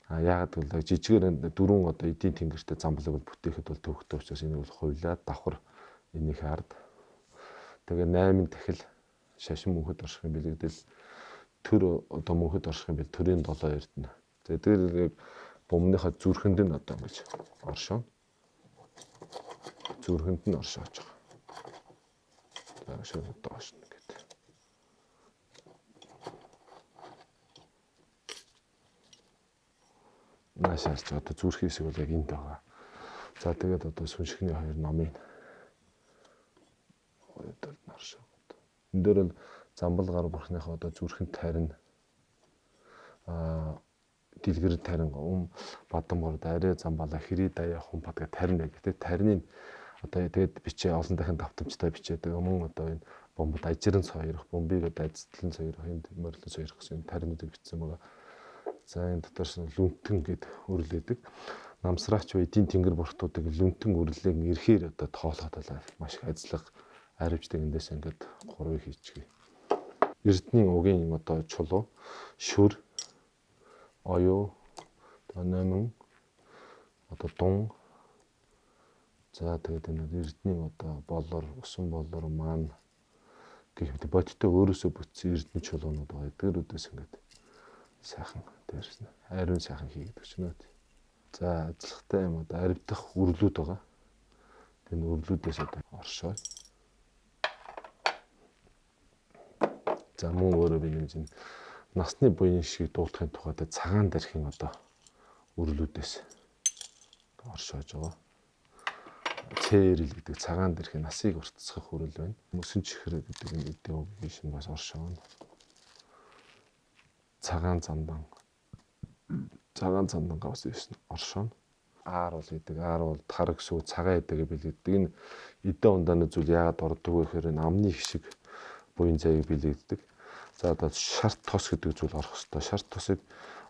Яагаад гэвэл жижигээр 4 одоо эдийн тэнгэртэй замблыг бол бүтээхэд бол төвөгтэй учраас энийг бол хувлаад давхар энийг ард. Тэгээ 8 дахил шашин мөнхөд орших юм билэгдэл төр одоо мөнхөд орших юм бил төрийн 7 эрдэнэ. За тэр бомбныхаа зүрхэнд нь одоо ингэж оршоо. Зүрхэнд нь оршоож байгаа. За шууд доошно гэдэг. Наашаарч одоо зүрх хэсэг бол яг энд байгаа. За тэгээд одоо сүншигний 2 номын ойдол наршаа. Энд дээр нь замбал гар бурхныхаа одоо зүрхэнд тарина дэлгэр тарин бадамгорд арай замбала хэрэг даяа хумбат гэх тарин гэдэг. Тариныг одоо тэгээд бичээ олон дахин давтамжтай бичээд мөн одоо энэ бомбод ажиран сойрох, бомбыг одоо ажидлан сойрох, энд морилон сойрох гэсэн таринуудыг бичсэн байгаа. За энэ дотроос нь лүнтэн гэд өрлөдөг. Намсраач ба эдийн тэнгэр буртуудыг лүнтэн өрлөг ирэхээр одоо тоолоход маш их ажиллах аривчдаг эндээс ингээд 3-ыг хийчихье. Эрдний угийн одоо чулуу, шүр, оюу, номин, одоо дун. За тэгээд энэ эрдний одоо болор, усан болор маань гэх мэт бодиттой өөрөөсөө бүтсэн эрдний чулуунууд байгаа. Эдгээрүүдээс ингээд сайхан дээрс нь ариун сайхан хийгдэг ч нөт. За ажиллахтай юм одоо аривдах үрлүүд байгаа. Энэ үрлүүдээс одоо оршоо. За мөн өөрөө би нэг насны буян шиг дуулахын тухайд цагаан дархийн одоо үрлүүдээс оршоож байгаа. Цээрэл гэдэг цагаан дархийн насыг уртсгах үрэл байна. Мөсөн чихэр гэдэг энэ эдийн үгийн бас оршооно. Цагаан зандан гавс ирсэн оршооно. Аар бол гэдэг. Аар бол тараг сүү цагаан эдэг билэгддэг. Энэ эдэн ундааны зүйл яагаад ордог вэ гэхээр амны их шиг буян зайг билэгддэг. За одоо шарт тос гэдэг зүйл орох хэвээр. Шарт тосыг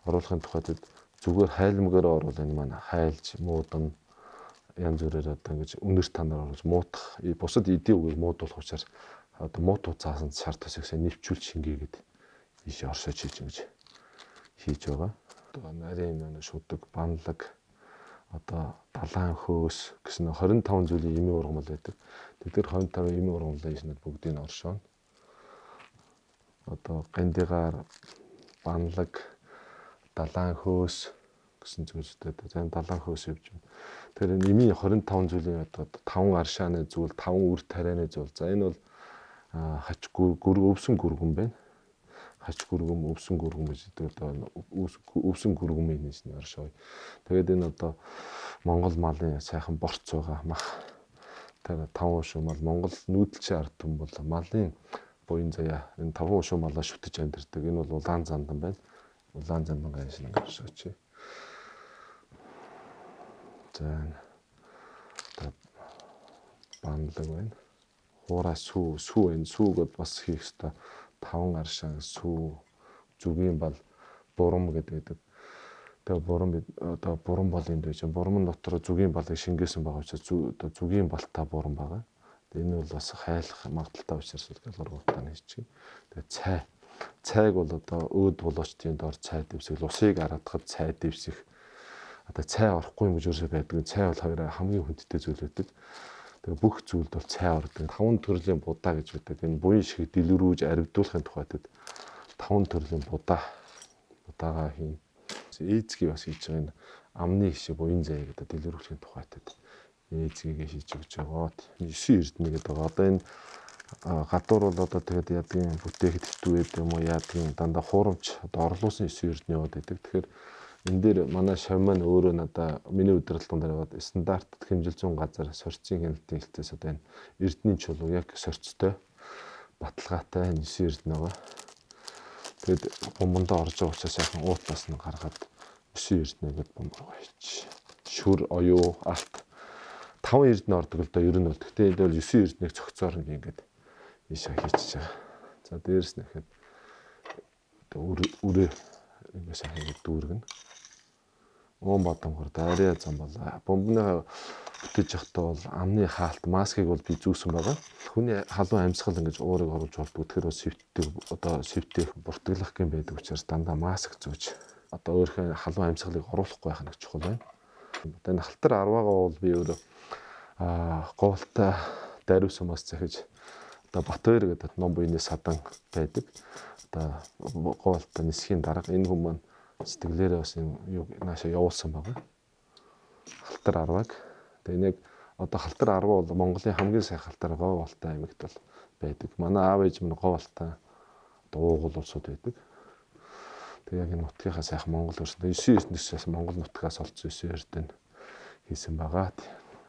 оруулахын тухайд зүгээр хайлмгаар орвол энэ маань хайлж муудан янз бүрээр одоо ингэж үнэр танаар оруулж муутах бусад эдийн үгийг муудуулах учраас одоо муутуу цаасан шар тосгосоо нэвчүүл шингээгээд ийш оршиж хийж ингэж хийж байгаа. Одоо нарийн шүдэг банлаг одоо далайн хөөс гэсэн 25 зүйлийн эмийн ургамал байдаг. Тэгэхээр 25 эмийн ургамлын ийшнүүд бүгдийг оршооно. Одоо гандигаар банлаг далайн хөөс гэсэн зүйлстэй. За далайн хөөс явж байна. Тэгэхээр эмийн 25 зүйлийн одоо 5 аршааны зүйл, 5 үр тарианы зүйл. За энэ бол хач өвсөн гүргэн байна. Хач гүргэн, өвсөн гүргэн гэж одоо өвсөн гүргэмийн нэсний оршоо. Тэгээд энэ одоо Монгол малын сайхан борц байгаа мах. Тэр 5 шуу мал Монгол нүүдэлчин ард түмэн бол малын буян заяа энэ 5 шуу малаа шүтэж амьдэрдэг. Энэ бол улаан зандан байна. Улаан зандан гайш нэг оршооч. За банлаг байна. Хуурай сүү энэ сүүгод бас хийх ёстой 5 аршаа сүү зүгийн бал бурам гэдэг. Тэгээ бурам бол энд байж. Бурам дотор зүгийн балыг шингээсэн байгаа учраас одоо зүгийн балтай бурам байгаа. Тэгээ энэ бол бас хайлах магадaltaй учраас галгууртаа хийчих. Тэгээ цайг бол одоо өөд булуучдын дор цай дэвсэх, усыг араадахад цай дэвсэх. Одоо цай орохгүй юм гэж юусоо байдаг. Цай бол хоёр хамгийн хүндтэй зүйл байдаг. Тэгээ бүх зүйлд бол цай ордог. 5 төрлийн будаа гэж байдаг. Энэ буян шиг дэлгэрүүлж аривдуулахын тухайд 5 төрлийн будаага хийн. Ээзгийг бас хийж байгаа энэ амны хишээ буян заяа гэдэг дэлгэрүүлэхийн тухайд ээзгийг хийж өгч байгаа. 9 эрдэнэ гэдэг байгаа. Одоо энэ гадуур бол одоо тэгээд ядгийн бүтээхэд хитвээд юм уу ядгийн дандаа хуурамч одоо орлуулсан 9 эрдэнэ яваад байдаг. Тэгэхээр энэ дээр манай шав маань өөрөө надаа миний удирдлагын дээр яваад стандарт хэмжил зүүн газар сорцын хяналтын хэлтээс одоо энэ эрдэнийн чулуу яг сорцтой баталгаатай 9 эрдэнэ байгаа. Тэгэд бомбондоо орж байгаа учраас яхан уутлаас нь гаргаад 9 эрдэнэ гэдэг бомб руу хийчих. Шүр оюу алт 5 эрдэнэ ордог л доо ер нь бол. Гэхдээ энэ бол 9 эрдэнэг цогцоор нь ингээд ийшээ хийчихэж байгаа. За дээрэс нь ихэд үрээ ингээд сайн дүүргэн. Уун бадамгар дайраа зам болоо. Бомбны бүтэж явахдаа бол амны хаалт маскыг бол би зүүсэн байгаа. Хүний халуун амьсгал ингэж уурыг оруулж болдог. Тэгэхээр сэвтэх буртаглах гэм байдаг учраас дандаа маск зүүж. Одоо өөрийнхөө халуун амьсгалыг оруулахгүй байх нь чухал байна. Одоо халтар 10-аагаа бол би өөрөө говьлтай даруйсан мас захиж одоо Батбаяр гэдэг ном буйны садан байдаг. Одоо говьлтай нисхийн дарга энэ хүмүүс маань сэтгэлээрээ бас юу наашаа явуулсан байгаа. Халтар 10-аг. Тэгээ нэг одоо халтар 10 бол Монголын хамгийн сайн халтар говьлтай аймагт бол байдаг. Манай аав ээж минь говьлтай одоо уугуул улсууд байдаг. Тэгээ яг энэ нутгийнхаа сайхан Монгол өрсөнд 9 эрдэнэс Монгол нутгаас олцсон 9 эрдэнэ хийсэн байгаа.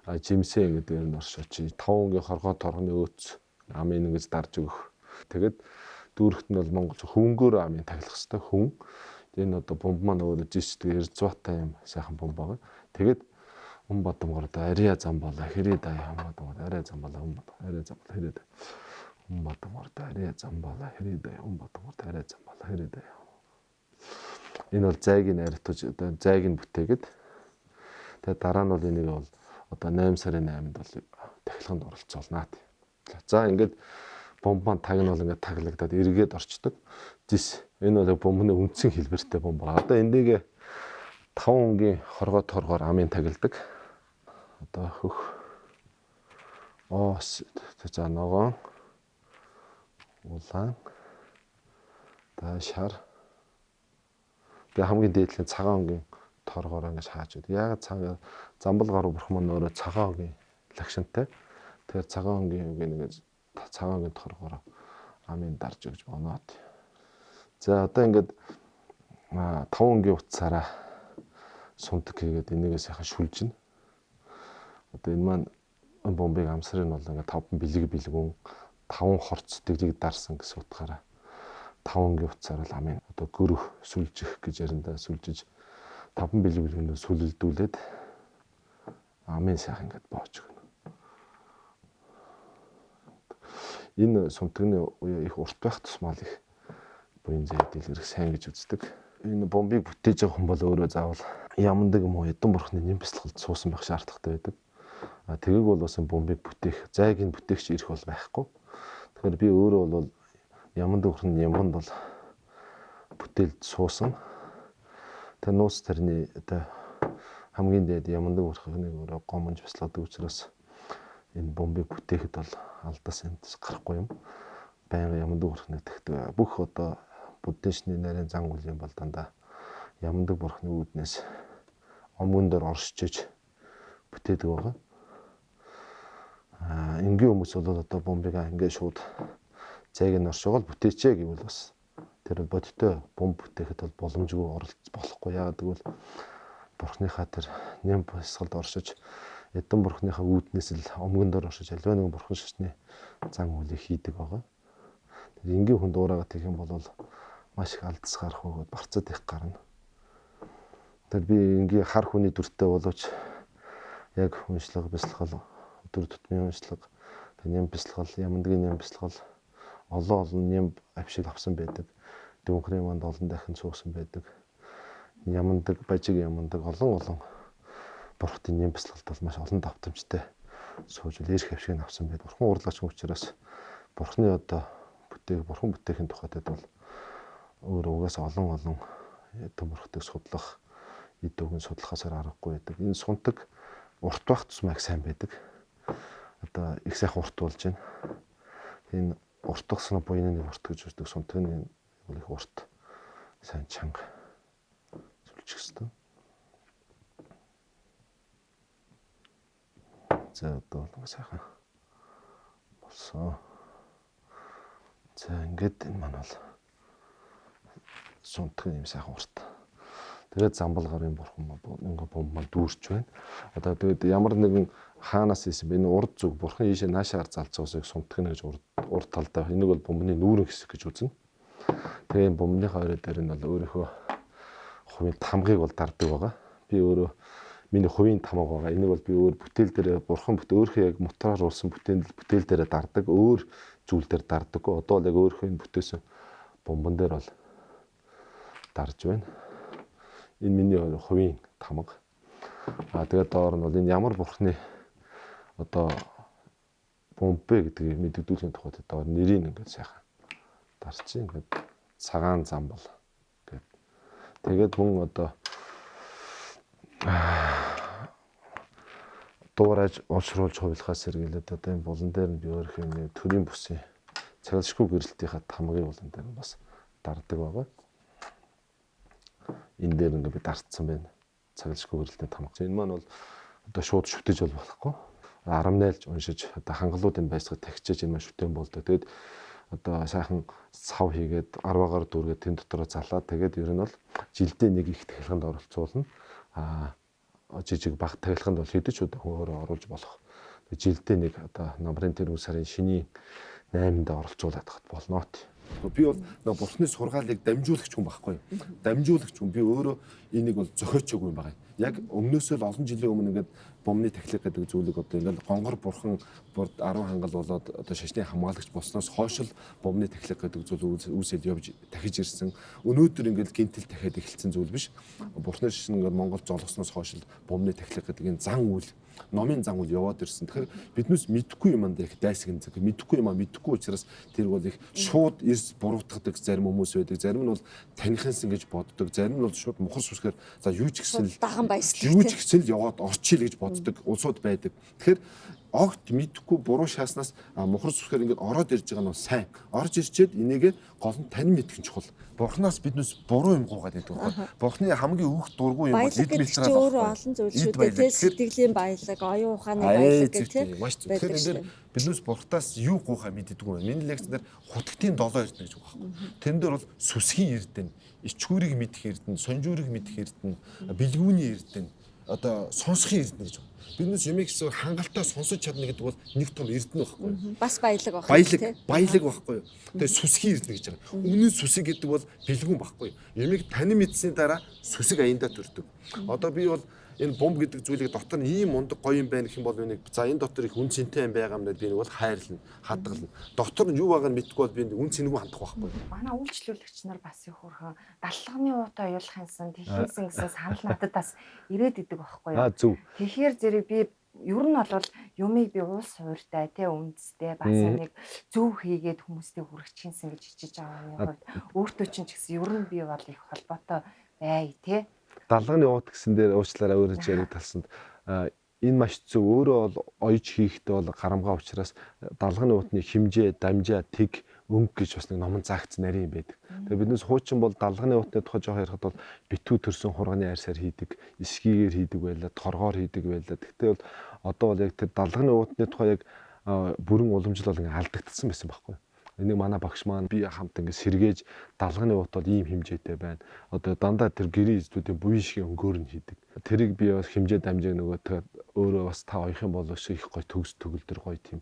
Жимсэн гэдэг нь оршооч 5 өнгийн хоргоо торгоны өөц амын ингэж дарж өгөх. Тэгэд дүүрэгт нь бол Монгол хөнгөөр амын таглах хэвээр хүн. Энэ одоо бомб маань өөрөө жиштэй Эрзватай юм сайхан бомб байгаа. Тэгээд Бадамгар ария зам болоо хэрэг даа Бадамгар ария зам болоо ария зам болоо хэрэг даа Бадамгар ария зам болоо хэрэг даа Бадамгар ария зам болоо хэрэг даа. Энэ бол зайгийн найртаж одоо зайг нь бүтээгээд тэгээд дараа нь бол энийг бол одоо 8 сарын 8-нд бол тахилганд оролцоолнаа. За ингээд бомб маань тагнал ингээд таглагдаад эргээд орчдөг. Энэ бол бомбны үндсэн хэлбэртэй бомб байгаа. Одоо энийг 5 өнгийн хоргоо торгоор амын тагилдаг. Одоо хөх за ногоон улаан шар тэгээ хамгийн дээдлийн цагаан өнгийн торгоор ингэж хааж өгдөг. Яг замбал гаруй бурхан маань өөрөө цагаан өнгийн лагшинтай. Тэгэхээр цагаан өнгийн нэг цагаан өнгийн торгоор амын дарж өгч боноод. За одоо ингээд 5 өнгийн утсаараа сундаг хийгээд энийгээ сайхан шүлжинэ. Одоо энэ маань бомбыг амсрын бол ингээд 5 бэлгүүн 5 хорц дэглэг дарсан гэсэн утгаараа 5 өнгийн утсаараа л амын одоо гөрөх сүлжих гэж яриндаа сүлжиж 5 бэлгүүнээ сүлэлдүүлээд амын сайхан ингээд боож өгнө. Энэ сунтагны үе их урт байх тусмал их буян зай дэлгэрэх сайн гэж үздэг. энэ бомбыг бүтээж байгаа хүн бол өөрөө заавал ямандаг юм уу эдэн бурхны нэм бясалгалд суусан байх шаардлагатай байдаг. Тэгээг бол бас бомбыг бүтээх, зайг нь бүтээгч ирэх бол байхгүй. Тэгэхээр би өөрөө бол ямандаг бурхны ямганд бол бүтээлд суусан. Тэр нууц тэрний одоо хамгийн дээд ямандаг бурхны өөрөө гомонж бясалгадаг учраас энэ бомбыг бүтээхэд бол алдаас энд гарахгүй юм. Байнга ямандаг бурхны тэгдэг. Бүх одоо буддичны нарийн зан үйл юм бол дандаа ямандаг бурхны үүднээс омгон дээр оршиж бүтээдэг байгаа. Энгийн хүмүүс бол одоо бомбыг ингээ шууд зайг нь оршоогоо бүтээчээ гэвэл бас тэр бодиттой бомб бүтээхэд бол боломжгүй оролцох болохгүй. Яагаад гэвэл бурхныхаа тэр нэм бясалгалд оршиж эдэн бурхныхаа үүднээс л омгон дээр оршиж альва нэгэн бурхан шашны зан үйлийг хийдэг байгаа. Тэр энгийн хүн дуурайгаад тэгэх юм бол маш их алдас гарах өгөөд барцад их гарна. Тэр би ингийн хар хүний дүртэй боловч яг уншлага бясалгал өдөр тутмын уншлага нэм бясалгал ямандгийн нэм бясалгал олон нэм авшиг авсан байдаг. Дүнхрийн манд олон дахин суусан байдаг. Ямандаг бажиг ямандаг олон бурхтын нэм бясалгалд бол маш олон давтамжтай сууж ирэх авшиг авсан байдаг. Бурхан урлагч учраас бурхны одоо бурхан бүтээхийн тухайд бол өөр угаас олон төмөрхтөг судлах эд үгэн судлахаас аргагүй байдаг. Энэ сунтаг урт байх тусмайг сайн байдаг. Одоо их сайхан урт болж байна. Энэ уртгсан буйны нэг урт гэж үздэг сунтагны их урт сайн чанга сүлжих хэвээр. За одоо нэг сайхан болсон. За ингээд энэ маань бол сунтагны юм сайхан урт. Тэгээд замбал гарын бурхан ингээ бомб маань дүүрч байна. Одоо тэгээд ямар нэгэн хаанаас ийсэн бэ? Энэ урд зүг бурхан ийшээ наашаар залцаусыг сунтагна гэж урд талдаа. Энийг бол бомбны нүүрэн хэсэг гэж үзнэ. Тэгээд бомбныхаа орой дээр нь бол өөрийнхөө хувийн тамгыг бол дарддаг байгаа. Би өөрөө миний хувийн тамга байгаа. Энийг бол би өөр бүтээл дээр бурхан өөрөө яг мотороор уулсан бүтээл дээр дарддаг. Өөр зүйл дээр дарддаг. Одоо л яг өөрийнхөө энэ бүтээсэн бомбон дээр бол дарж байна. Энэ миний хувийн тамга. Тэгээд доор нь бол энэ ямар бурхны одоо бомбэ гэдгийг мэддэгдүүлэхийн тухайд доор нэрийг ингээд сайхан дарчих. Ингээд цагаан замбал гэдэг. Тэгээд мөн одоо дуурайж олшруулж хувилахаас сэргийлээд одоо энэ булан дээр нь би өөрийнхөө төрийн бүсийн цаглшгүй гэрэлтийнхаа тамгын булан дээр нь бас дарддаг байгаа. Энэ дээр ингээд би дартсан байна. Цаглшгүй гэрэлтийн тамга. Энэ маань бол одоо шууд шүтэж бол болохгүй. Арамнайлж уншиж одоо хангалуудын байсгал тагчиж энэ маань шүтэн болдог. Тэгээд одоо сайхан сав хийгээд 10-аар дүүргээд тэн дотороо залаад тэгээд ер нь бол жилдээ нэг их тахилганд оролцуулна. Жижиг баг тахилганд бол хэдэж удаа өөрөө оруулж болох. Тэгээд жилдээ нэг одоо намрын тэрүүн сарын шинийн 8-нд оролцуулаад хат болно. Би бол нэг бурхны сургаалыг дамжуулагч хүн байхгүй. Дамжуулагч хүн би өөрөө энийг бол зохиочоогүй юм байна. Яг өмнөөсөө л олон жилийн өмнө ингээд бомбны тахилга гэдэг зүйлийг одоо ингээд гонгор бурхан 10 хангал болоод одоо шашны хамгаалагч болсноос хойш л бомбны тахилга гэдэг зүйл үүсэл явж дахиж ирсэн. Өнөөдөр ингээд гинтэл дахиад эхэлсэн зүйл биш. Бурхны шашин ингээд Монгол золгосноос хойш л бомбны тахилга гэдэг энэ зан үйл номын зан үйл яваад ирсэн. Тэгэхээр биднээс мэдэхгүй юм дээр их дайсагэн зэрэг мэдэхгүй юм мэдэхгүй учраас тэр бол их шууд эрс буруутгадаг зарим хүмүүс байдаг. Зарим нь бол танихынсан гэж боддог. Зарим нь бол шууд мухар сүсгээр за юу ч гэсэн л даган баясдаг. Юу ч гэсэн л яваад орчихъя гэж боддог улсууд байдаг. Тэгэхээр огт мэдэхгүй буруу шааснаас мухар сүсгээр ингээд ороод ирж байгаа нь сайн. Орж ирчээд энийгээ гол нь тань мэдэх нь чухал. Бурханаас биднээс буруу юм гуугаад байдаг байхгүй. Бурхны хамгийн өөх дургүй юм бол эд мэлцраа байхгүй. Өөрөө олон зүйл шүү дээ. Сэтгэлийн баялаг, оюун ухааны баялаг гэх тийм. Тэгэхээр энэ дээр биднээс бурхтаас юу гуйхаа мэддэггүй юм. Миний лекц дээр хутгтын 7 эрдэнэ гэж байгаа байхгүй. Тэн дээр бол сүсгийн эрдэнэ, ичгүүрийг мэдэх эрдэнэ, сонжуурийг мэдэх эрдэнэ, бэлгүүний эрдэнэ, одоо сонсхийн эрдэнэ гэж байна. Биднээс юмыг гэсэн хангалттай сонсож чадна гэдэг бол нэг том эрдэнэ байхгүй. Бас баялаг байхгүй. Баялаг байхгүй. Тэгээ сүсгийн эрдэнэ гэж байгаа. Үнэн сүсэг гэдэг бол бэлгүүн байхгүй. Юмыг танин мэдсэний дараа сүсэг аяндаа төрдөг. Одоо би бол Энэ бомб гэдэг зүйлийг дотор нь ийм мундаг гоё юм байна гэх юм бол энийг за энэ дотор их үн цэнтэй юм байгаа юм даа би нэг бол хайрлна, хадгална. Дотор нь юу байгааг нь мэдгүй бол би үн цэнэгүй хандах байхгүй. Манай үйлчлүүлэгч нар бас их хөрхөн даллагны уутай оюулах юмсан тийхээсэн гэсэн санал надад бас ирээд идэг байхгүй юу. Зөв. Тэгэхээр зэрэг би ер нь бол юмыг би уус суурьтай тий үндэстэй бас нэг зөв хийгээд хүмүүстээ хүргэчихсэн гэж хичээж байгаа юм. Өөртөө ч гэсэн ер нь би бол их холбоотой бай тий. Далганы уут гэсэн дээр уучлаарай өөрөө яриг талсанд энэ маш зөв. Өөрөө бол оёж хийхдээ бол гарамгаа учраас далганы уутны хэмжээ, дамжаа, тэг, өнгө гэж бас нэг номон заагдсан нарийн байдаг. Тэгээ биднээс хуучин бол далганы уутны тухай жоох ярихад бол битүү төрсөн хурганы арьсаар хийдэг, эсгийгээр хийдэг байлаа, торгоор хийдэг байлаа. Тэгтээ бол одоо бол яг тэр далганы уутны тухай яг бүрэн уламжлал бол ингээ алдагдсан байсан байхгүй. Энийг манай багш маань би хамт ингээ сэргээж далганы уут бол ийм хэмжээтэй байна. Одоо дандаа тэр гэрийн эзлүүдийн буян шиг өнгөөр нь хийдэг. Тэрийг би бас хэмжээ дамжааг нөгөө өөрөө бас та оёх юм бол их гоё төгс төгөлдөр гоё тийм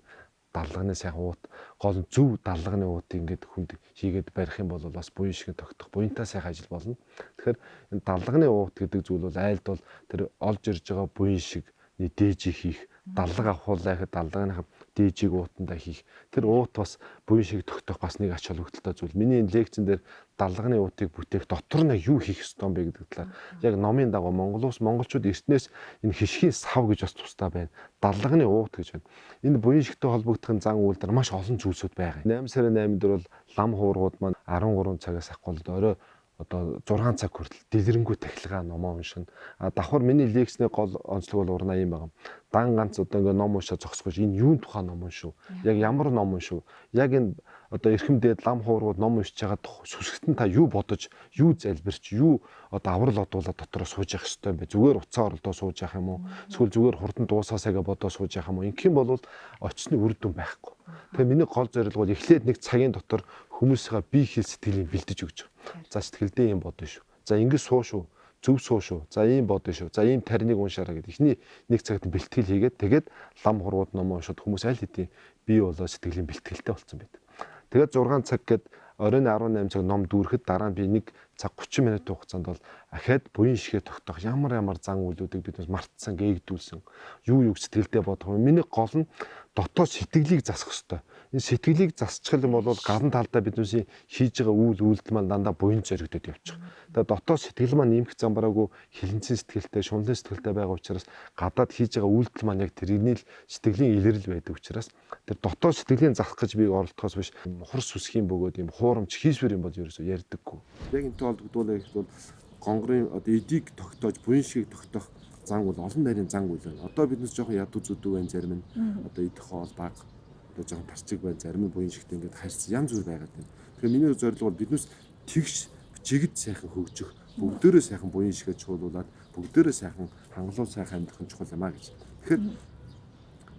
далганы сайхан уут гол зөв далганы уут ингээд хүнд хийгээд барих юм бол бас буян шиг тогтох буянтай сайхан ажил болно. Тэгэхээр энэ далганы уут гэдэг зүйл бол айлд бол тэр олж ирж байгаа буян шиг дээжийг хийх, даллага авахулаа гэхэд даллагынхаа дээжийг уутандаа хийх. Тэр уут бас буян шиг тогтох бас нэг ач холбогдолтой зүйл. Миний энэ лекцэн дээр даллагын уутыг бүтээх дотор нь юу хийх ёстой юм бэ гэдэг талаар яг номын дагуу монголчууд эртнээс энэ хишгийн сав гэж бас тусдаа байна. Даллагын уут гэж байна. Энэ буян шигтэй холбогдох зан үйлдэл маш олон зүйлсүүд байгаа. 8 сарын 8 дээр бол лам хуургууд маань 13 цагаас ахгүйд орой одоо 6 цаг хүртэл дэлгэрэнгүй тахилгаа номоо уншина. Давхар миний лекцний гол онцлог бол урнаа юм байна. Дан ганц одоо ингээ ном уншаа зогсгож энэ юун тухайн ном уншив. Яг ямар ном уншив. Яг энэ одоо эрхэмдээд лам хуургууд ном уншиж байгаа сүсгтэн та юу бодож, юу залбирч, юу одоо аврал одуулаад дотроо сууж явах хэрэгтэй юм бэ? Зүгээр уцаа оролдоо сууж явах юм уу? Эсвэл зүгээр хурдан дуусаасайгаа бодоо сууж явах юм уу? Ингэх юм бол очсны үр дүн байхгүй. Тэгээ миний гол зорилго бол эхлээд нэг цагийн дотор хүмүүсийнхээ бие хэл сэтгэлийг бэлдэж өгч байгаа. За сэтгэлдээ юм бодно шүү. За ингэж суу шүү. Зөв суу шүү. За ийм бодно шүү. За ийм тариныг уншаараа гэдэг. Эхний нэг цагт бэлтгэл хийгээд тэгээд лам хургууд ном уншаад хүмүүс аль хэдийн бие болоо сэтгэлийн бэлтгэлтэй болсон байдаг. Тэгээд 6 цаг гээд оройн 18 цаг ном дүүрэхэд дараа нь би 1 цаг 30 минутын хугацаанд бол ахаад буян шигээ тогтоох ямар зан үйлүүдийг бид мартсан, гээгдүүлсэн. Юу сэтгэлдээ бодох юм. Миний гол нь дотоод сэтгэлийг засах хэрэгтэй. Энэ сэтгэлийг засчих юм бол гадна талдаа биднээс хийж байгаа үйлдэл маань дандаа буян зоригдоод явчих. Тэгээд дотоод сэтгэл маань нэмэх замбараагүй хилэнцэн сэтгэлтэй, шунлан сэтгэлтэй байгаа учраас гадаад хийж байгаа үйлдэл маань яг тэрний л сэтгэлийн илэрэл байдаг учраас тэр дотоод сэтгэлийн засах гэж би оролдохоос биш хурс сүсхийн бөгөөд юм хуурамч хийсвэр юм бол ерөөсөө ярьдаггүй. Яг энэтэй холбогдуулах гэвэл гонгорын одоо эдийг тогтоож буян шиг тогтоох зан үйл олон нарийн зан үйл байна. Одоо биднес жоохон ядуу зүдүү байна зарим нь. Одоо идэх хоол баг одоо жоохон тарчиг байна зарим нь буян шигтэй ингээд харьцсан янз бүр байгаад байна. Тэгэхээр миний зорилго бол биднес тэгш жигд сайхан хөгжих, бүгдээрээ сайхан буян шигээ чуулуулад бүгдээрээ сайхан хангалуун сайхан амьдрах нь чухал юм а гэж. Тэгэхээр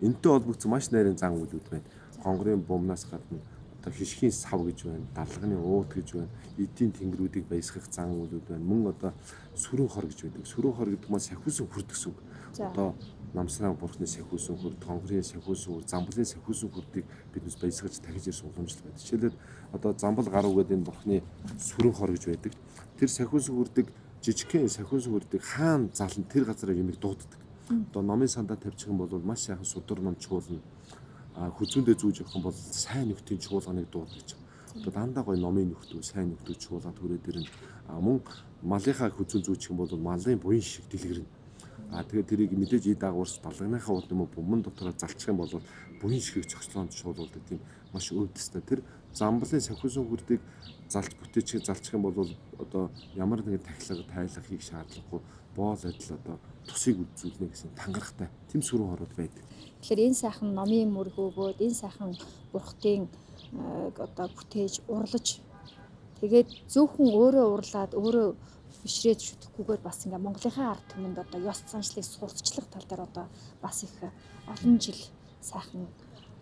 энэтэй холбогдсон маш нарийн зан үйлүүд байна. Гонгорын бумнаас гадна одоо хишгийн сав гэж байна, даллагын уут гэж байна, эдийн тэнгэрүүдийг баясгах зан үйлүүд байна. Мөн одоо сүрэн хор гэж байдаг. Сүрэн хор гэдэг нь сахиусан хүрд гэсэн үг. Одоо намсраа бурхны сахиусан хүрд, гонгорын сахиусан хүрд, замблын сахиусан хүрдийг биднес баясгаж дахиж ирсэн уламжлал байдаг. Жишээлбэл одоо замбал гаруу гэдэг энэ бурхны сүрэн хор гэж байдаг. Тэр сахиусан хүрдийг жижигхэн сахиусан хүрдийг хаана залан тэр газараа юмыг дууддаг. Одоо номын сандаа тавьчих юм бол маш сайхан судар ном чуулна. Хүзүүндээ зүүж явах юм бол сайн нөхдийн чуулганыг дуудаж. Одоо дандаа гоё номын нөхдөө, сайн нөхдөө чуулгаад хүрээд ирнэ. Мөн малынхаа хүзүүн зүүчих юм бол малын буян шиг дэлгэрнэ. Тэгээд тэрийг мэдээж ий дагуурс далгыныхаа ууд юм уу буман дотороо залчих юм бол буян шигийг цогцлоонд чуулуулдаг тийм маш өвдөстэй. Тэр замблын сахиусан хүрдийг залж бүтээчих залчих юм бол одоо ямар нэгэн тахилга тайлах хийх шаардлагагүй боол адил одоо тусыг үзүүлнэ гэсэн тангарахтай тийм сүрэн хорууд байдаг. Тэгэхээр энэ сайхан номын мөрөг өгөөд энэ сайхан бурхтын одоо бүтээж урлаж тэгээд зөвхөн өөрөө урлаад өөрөө бишрээд шүтгэхгүйгээр бас ингээ Монголынхаа ард түмэнд одоо ёс заншлыг сурталчлах тал дээр одоо бас их олон жил сайхан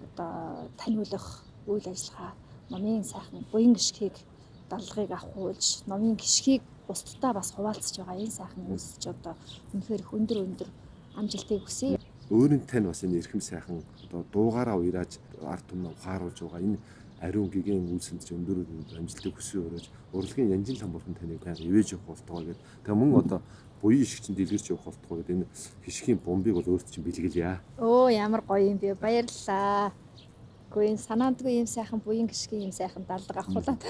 одоо таниулах үйл ажиллагаа номын сайхан буян гიშгийг даллагыг авахулж номын гიშгийг бусдаа бас хуваалцж байгаа энэ сайхан үйлсч одоо үнэхээр их өндөр амжилтыг хүсье. Өөрийн тань бас энэ эрхэм сайхан одоо дуугаараа уяаж ард түмнээ ухааруулж байгаа энэ ариун гэгийн үйлсэнд ч өндөр амжилтыг хүсэн өрөөж урлагийн янжин лам бурхан таныг байнга ивэж явах болтгоо гэдэг. Тэгээ мөн одоо буян ишгчин дэлгэрч явах болтгоо гэдэг энэ хишгийн бомбыг бол өөрт чинь бэлгэлье. Өө ямар гоё юм бэ. Баярлалаа. Гэхдээ энэ санаандгүй юм сайхан буян гიშгийн юм сайхан даллага авахулаад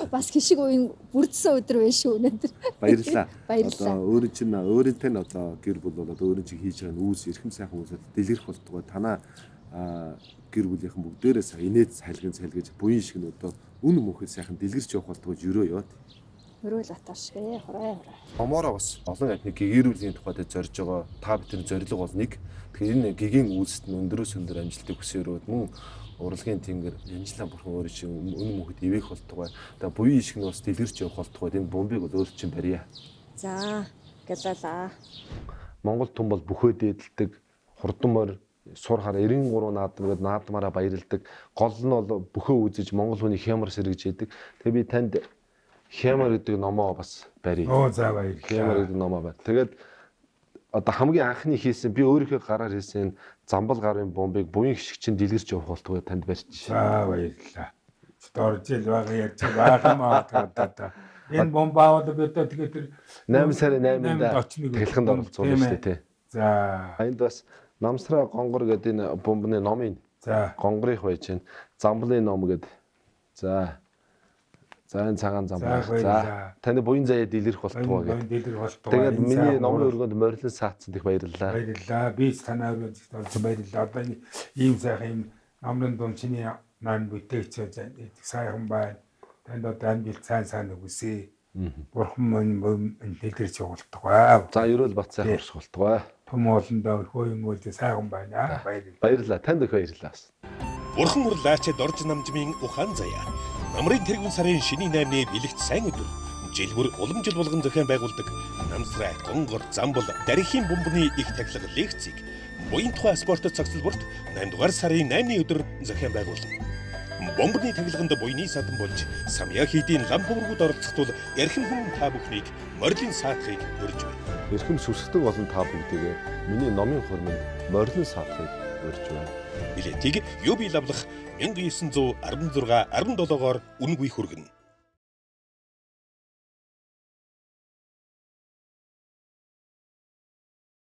бас гიშг уян бүрдсэн өдөр байна шүү өнөөдөр. Баярлалаа. Баярлалаа. Одоо өөрөнтэй нь одоо гэр бүл болоод өөрийн чинь хийж байгаа нүүс эрхэм сайхан үсэд дэлгэрэх болтгоо танаа гэр бүлийнхэн бүгдээрээ сая инээд салгаж буян шиг нь одоо үн мөхөд сайхан дэлгэрч явах болтгоо жирөө яваад. Хөрөөл атар шгэ хураа. Омоороо бас олон амтны гэгэрүүлийн тухайд зорж байгаа та бидний зорилго бол нэг. Тэгэхээр энэ гэгийн үйлсэд нь өндөрөөс өндөр амжилтыг хүсээрөөд мөн урлагийн тэнгэр янжлаа бурхан өөрөө чинь үн мөхөд ивэх болтгоо. Тэгээ буян шиг нь бас дэлгэрч явах болтгоо. Энэ бомбыг бол өөр чинь барья. За гэлэлаа. Монгол түн бол бүхөө дээдэлдэг хурдан морь сур хар 93 наадам гэдэг наадмаараа баярлдаг. Гол нь бол бүхөө үзэж монгол хүний хямар сэргэж яадаг. Тэгээ би танд хямар гэдэг номоо бас барья. Оо за баярлалаа. Хямар гэдэг номоо байна. Тэгээд одоо хамгийн анхны хийсэн би өөрийнхөө гараар хийсэн замбал гарын бомбыг буян гიშгчин дэлгэрч явах болтгоо танд барьж. За баярлалаа. Доржил байгаа ярьж байгаа маа одоо. Энэ бомб аваад бид тэгээд тэр 8 сарын 8-нд тэлхэнд оролцуулсан шүү дээ тий. За Энд бас Намсраа гонгор гэдэг энэ бомбны номын за гонгорих байж байна. Замблын ном гэдэг. За энэ цагаан замбал. За таны буян заяа дэлгэрэх болтгоо гэдэг. дэлгэр болтгоо. Тэгээд миний номын өргөнд морилон саацсан их баярлалаа. Баярлалаа. Би танаа өргөнд болж баярлалаа. Одоо ийм сайхан ийм номлон дун чиний маань бүтээгч сайхан байна. Танд одоо амжилт сайн үсэ. Бурхан мөн дэлгэрч явуултгаа. За ерөөл бат сайхан урсах болтгоо. Том олондоо хөөйн үйлдэ сайхан байна. Баярлалаа. Баярлалаа. Танд их баярлалаа. Бурхан урлаач дорж намжмын ухаан заяа. Намрын тэргүүн сарын шинийн 8-ны бэлэгт сайн өдөр. Жилбэр уламжил болгон зохион байгуулдаг Намсрай, Гонгор, Замбал, Дарихийн бомбны их тахилга лекцийг буян тухай спортод цогцлборт 8 дугаар сарын 8-ны өдөр зохион байгуулна. Бомбны тахилганд буйны садан болж самья хийдийн лам хөвргүүд оролцохтул эрхэм хүн та бүхнийг морилын саатахыг урьж байна. Эрхэм сүсгдэг болон та бүгдээ миний номын хормонд морилон саатахыг урьж байна. Билетийг UB лавлах 1916 17-оор үнэгүй хүргэнэ.